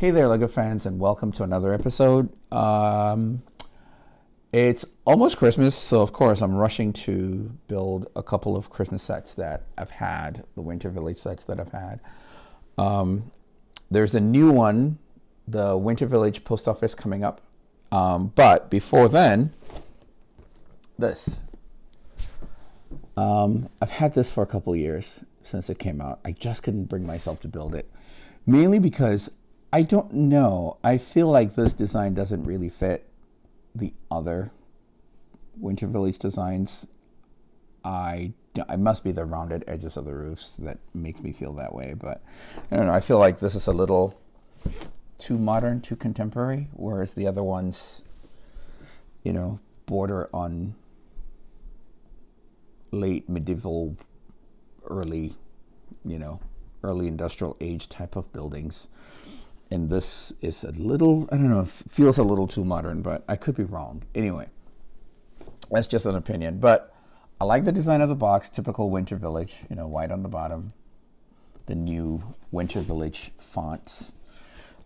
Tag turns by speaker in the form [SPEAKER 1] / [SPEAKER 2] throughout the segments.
[SPEAKER 1] Hey there, LEGO fans, and welcome to another episode. It's almost Christmas, so of course I'm rushing to build a couple of Christmas sets that I've had, the Winter Village sets that I've had. There's a new one, the Winter Village Post Office, coming up. But before then, this. I've had this for a couple of years since it came out. I just couldn't bring myself to build it, mainly because I don't know. I feel like this design doesn't really fit the other Winter Village designs. I must be the rounded edges of the roofs that makes me feel that way. But I don't know. I feel like this is a little too modern, too contemporary, whereas the other ones, border on late medieval, early industrial age type of buildings. And this is a little, I don't know, feels a little too modern, but I could be wrong. Anyway, that's just an opinion. But I like the design of the box, typical Winter Village, white on the bottom, the new Winter Village fonts.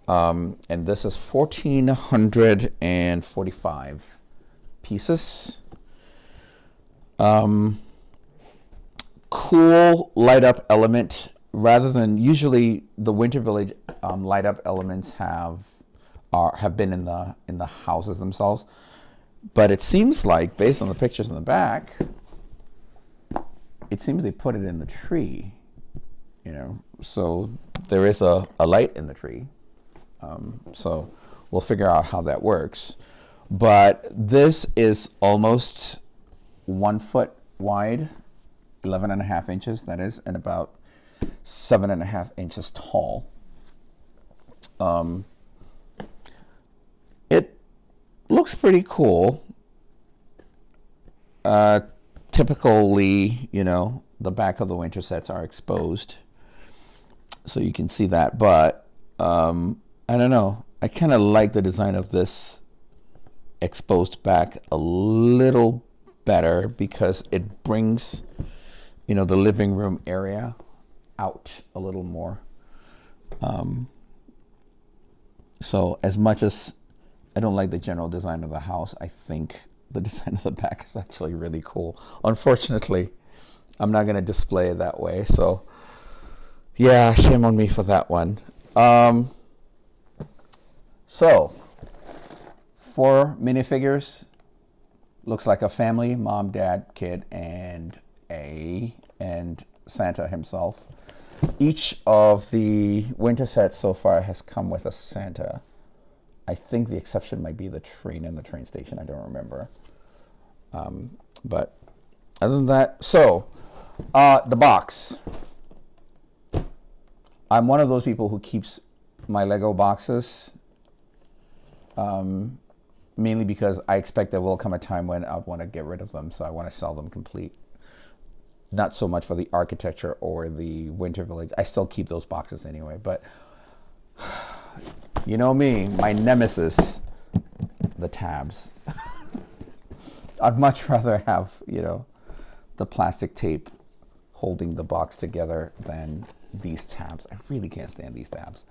[SPEAKER 1] And this is 1,445 pieces. Cool light up element. Rather than usually the Winter Village light up elements have been in the houses themselves, but it seems like, based on the pictures in the back, it seems they put it in the tree. So there is a light in the tree. So we'll figure out how that works. But this is almost 1 foot wide, 11.5 inches. That is, and about 7.5 inches tall. It looks pretty cool. Typically, the back of the winter sets are exposed, so you can see that. But I don't know. I kind of like the design of this exposed back a little better because it brings, the living room area out a little more. So as much as I don't like the general design of the house, I think the design of the back is actually really cool. Unfortunately, I'm not going to display it that way. So yeah, shame on me for that one. So 4 minifigures. Looks like a family, mom, dad, kid, and Santa himself. Each of the winter sets so far has come with a Santa. I think the exception might be the train and the train station. I don't remember. But other than that, so the box. I'm one of those people who keeps my Lego boxes, mainly because I expect there will come a time when I'd want to get rid of them, so I want to sell them complete. Not so much for the architecture or the Winter Village. I still keep those boxes anyway. But you know me, my nemesis, the tabs. I'd much rather have, the plastic tape holding the box together than these tabs. I really can't stand these tabs.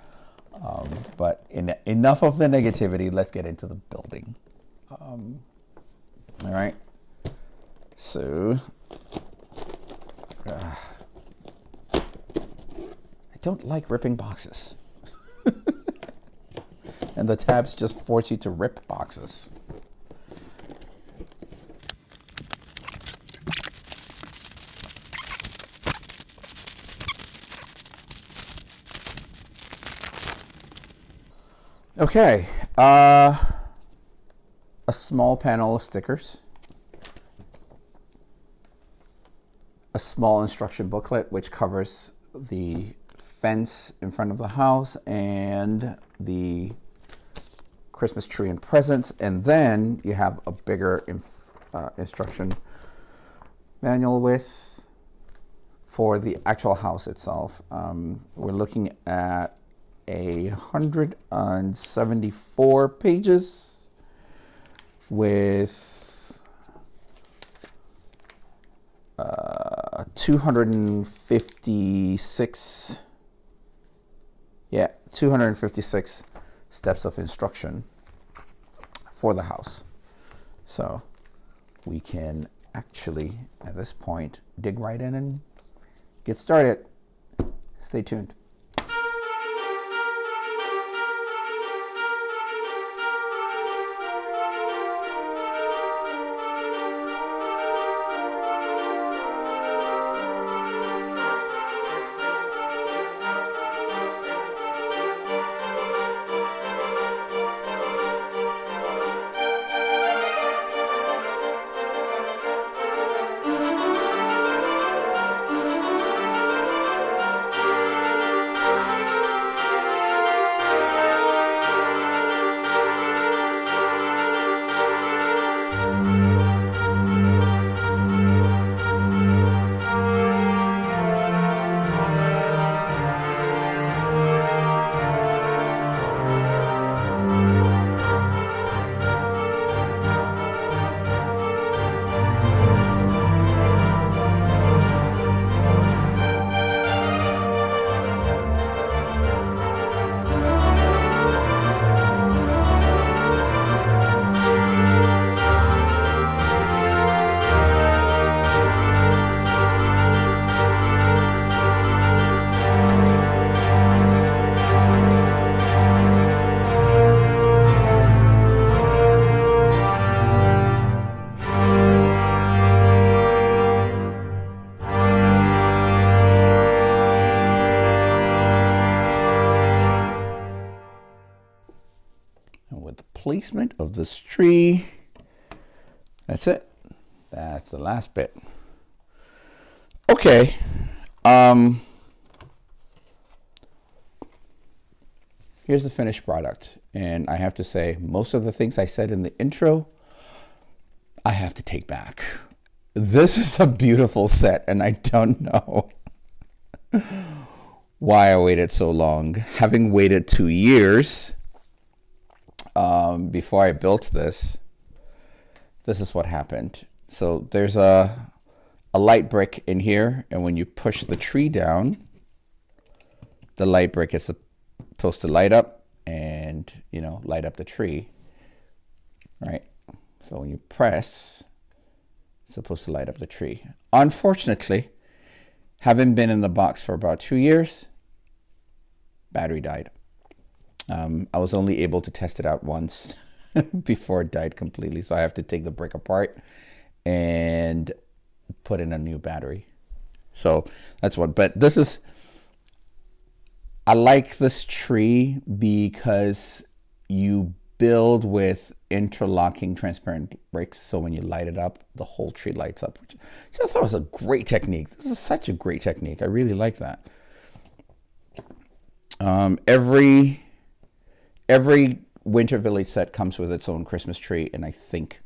[SPEAKER 1] But enough of the negativity. Let's get into the building. All right. So I don't like ripping boxes. And the tabs just force you to rip boxes. Okay, a small panel of stickers. A small instruction booklet which covers the fence in front of the house and the Christmas tree and presents, and then you have a bigger instruction manual for the actual house itself. We're looking at 174 pages with 256 256 steps of instruction for the house. So we can actually, at this point, dig right in and get started. Stay tuned. Placement of this tree. That's it. That's the last bit. Okay. Here's the finished product. And I have to say, most of the things I said in the intro, I have to take back. This is a beautiful set, and I don't know why I waited so long. Having waited 2 years before I built this, this is what happened. So there's a light brick in here, and when you push the tree down, the light brick is supposed to light up and, you know, light up the tree, right? So when you press, it's supposed to light up the tree. Unfortunately, having been in the box for about 2 years, battery died. I was only able to test it out once before it died completely. So I have to take the brick apart and put in a new battery. So that's one. But this is, I like this tree because you build with interlocking transparent bricks. So when you light it up, the whole tree lights up, which I thought was a great technique. This is such a great technique. I really like that. Every Winter Village set comes with its own Christmas tree, and I think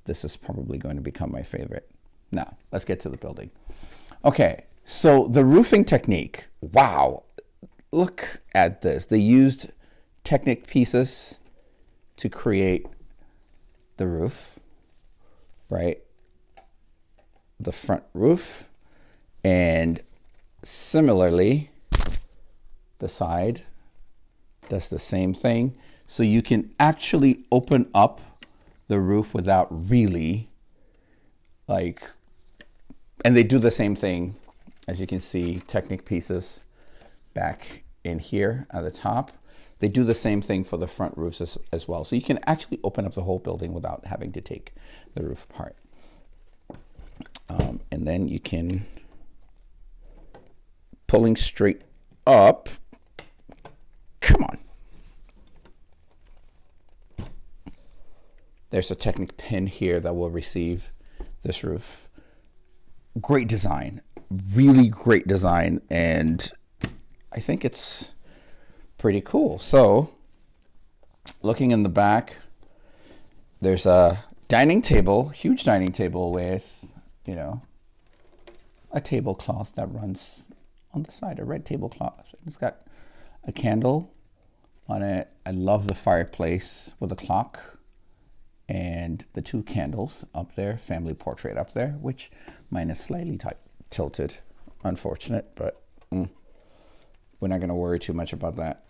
[SPEAKER 1] this is probably going to become my favorite. Now, let's get to the building. Okay, so the roofing technique. Wow, look at this. They used Technic pieces to create the roof, right? The front roof, and similarly, the side does the same thing. So you can actually open up the roof without really and they do the same thing. As you can see, Technic pieces back in here at the top. They do the same thing for the front roofs as well. So you can actually open up the whole building without having to take the roof apart. And then you can, pulling straight up, come on. There's a Technic pin here that will receive this roof. Great design, really great design, and I think it's pretty cool. So looking in the back, there's a dining table, huge dining table with, you know, a tablecloth that runs on the side, a red tablecloth. It's got a candle on it. I love the fireplace with a clock and the 2 candles up there, family portrait up there, which mine is slightly tilted. Unfortunate, but we're not going to worry too much about that.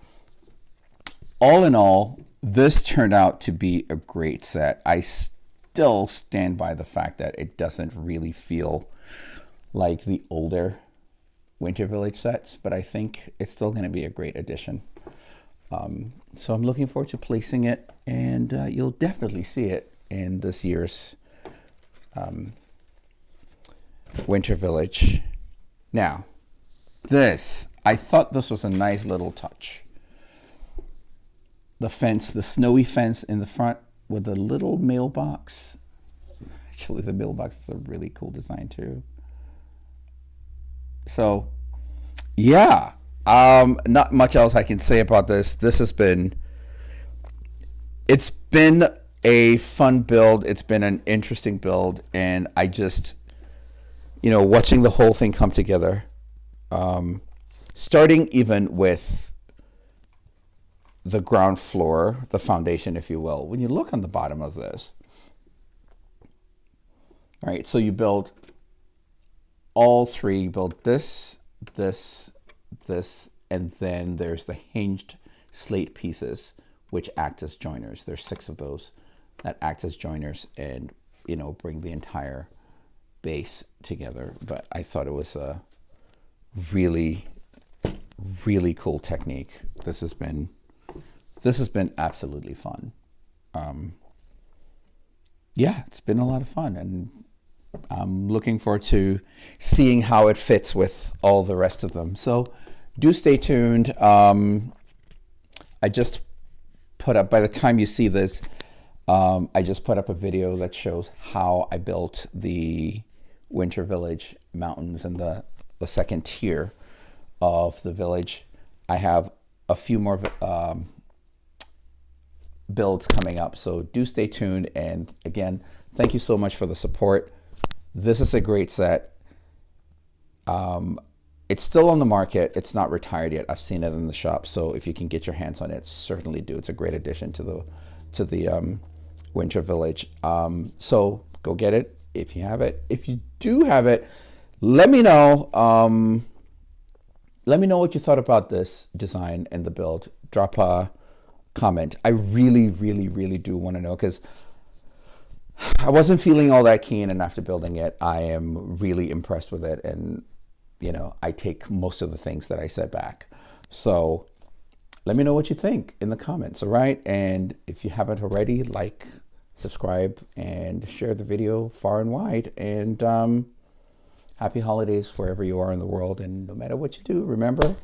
[SPEAKER 1] all in all, this turned out to be a great set. I still stand by the fact that it doesn't really feel like the older Winter Village sets, but I think it's still going to be a great addition. So I'm looking forward to placing it, and you'll definitely see it in this year's Winter Village. Now, I thought this was a nice little touch. The fence, the snowy fence in the front with a little mailbox. Actually, the mailbox is a really cool design too. So, yeah, not much else I can say about this. It's been a fun build. It's been an interesting build, and I just, watching the whole thing come together, starting even with the ground floor, the foundation, if you will. When you look on the bottom of this, all right, so you build all three. You build this, and then there's the hinged slate pieces, which act as joiners. There's 6 of those that act as joiners and, bring the entire base together. But I thought it was a really, really cool technique. This has been absolutely fun. Yeah, it's been a lot of fun, and I'm looking forward to seeing how it fits with all the rest of them. So do stay tuned. I just put up, by the time you see this, I just put up a video that shows how I built the Winter Village mountains and the second tier of the village. I have a few more builds coming up, so do stay tuned. And again, thank you so much for the support. This is a great set. It's still on the market. It's not retired yet. I've seen it in the shop, so if you can get your hands on it, certainly do. It's a great addition to the Winter Village. So go get it if you have it. If you do have it, let me know. Let me know what you thought about this design and the build. Drop a comment. I really, really, really do want to know, because I wasn't feeling all that keen, and after building it, I am really impressed with it. And, I take most of the things that I said back. So let me know what you think in the comments, all right? And if you haven't already, like, subscribe, and share the video far and wide. And happy holidays wherever you are in the world. And no matter what you do, remember,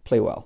[SPEAKER 1] play well.